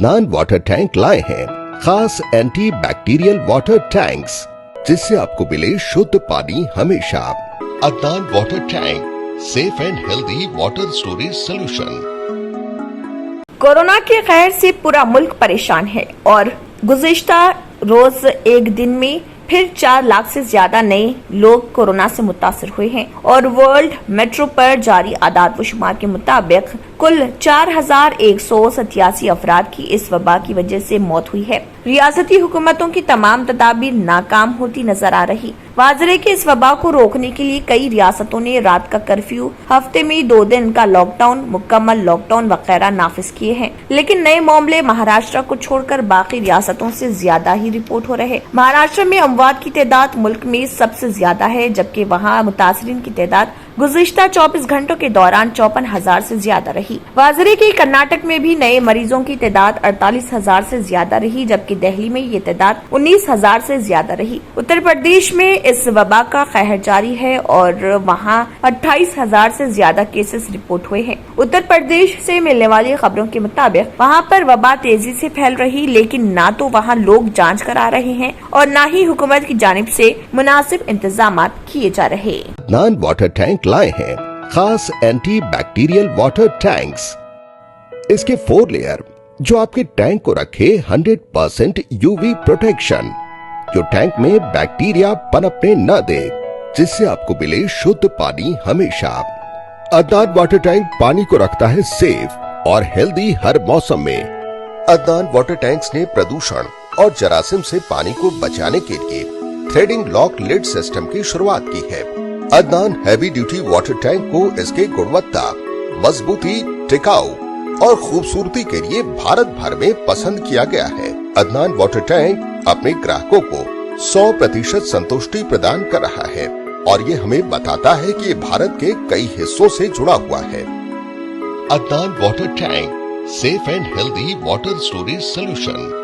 Adnan water tank लाए हैं खास एंटी बैक्टीरियल वाटर टैंक्स, जिससे आपको मिले शुद्ध पानी हमेशा। Adnan water tank, safe and healthy water storage solution. Corona के कहर से पूरा मुल्क परेशान है और गुज़िश्ता रोज एक दिन में फिर 4 लाख से ज्यादा नए लोग कोरोना से मुतासर हुए हैं और वर्ल्ड मेट्रो पर जारी आदाद व शुमार के मुताबिक कुल 4187 अफराद की इस वबा की वजह से मौत हुई है। रियासती हुकूमतों की तमाम तदाबीर नाकाम होती नजर आ रही। वाजरे के इस वबा को रोकने के लिए कई रियासतों ने रात का कर्फ्यू, हफ्ते में 2 दिन का लॉकडाउन, मुकम्मल लॉकडाउन वगैरह नाफिज किए हैं, लेकिन नए मामले महाराष्ट्र को छोड़कर बाकी रियासतों से ज्यादा ही रिपोर्ट हो रहे। महाराष्ट्र में अमवात की तादाद मुल्क में सबसे ज्यादा है, जबकि वहाँ मुतासरीन की तादाद गुज़िश्ता 24 घंटों के दौरान 54,000 से ज्यादा रही। वाजरे के कर्नाटक में भी नए मरीजों की तादाद 48,000 से ज्यादा रही, जबकि दिल्ली में ये तादाद 19,000 से ज्यादा रही। उत्तर प्रदेश में इस वबा का कहर जारी है और वहां 28,000 से ज्यादा केसेस रिपोर्ट हुए हैं। उत्तर प्रदेश से मिलने वाली खबरों के मुताबिक वहां पर वबा तेजी से फैल रही, लेकिन ना तो वहां लोग जांच करा रहे हैं और न ही हुकूमत की जानिब से मुनासिब इंतजाम किए जा रहे। अदनान वाटर टैंक लाए हैं खास एंटी बैक्टीरियल वाटर टैंक्स। इसके 4 लेयर जो आपके टैंक को रखे 100% यूवी प्रोटेक्शन, जो टैंक में बैक्टीरिया पनपने न दे, जिससे आपको मिले शुद्ध पानी हमेशा। अदनान वाटर टैंक पानी को रखता है सेफ और हेल्दी हर मौसम में। अदनान वाटर टैंक्स ने प्रदूषण और जरासीम से पानी को बचाने के लिए थ्रेडिंग लॉक लिड सिस्टम की शुरुआत की है। Adnan heavy duty water tank को इसके गुणवत्ता, मजबूती, टिकाऊ और खूबसूरती के लिए भारत भर में पसंद किया गया है। अदनान वाटर टैंक अपने ग्राहकों को 100% संतुष्टि प्रदान कर रहा है और ये हमें बताता है कि ये भारत के कई हिस्सों से जुड़ा हुआ है। Adnan water tank, safe and healthy water storage solution.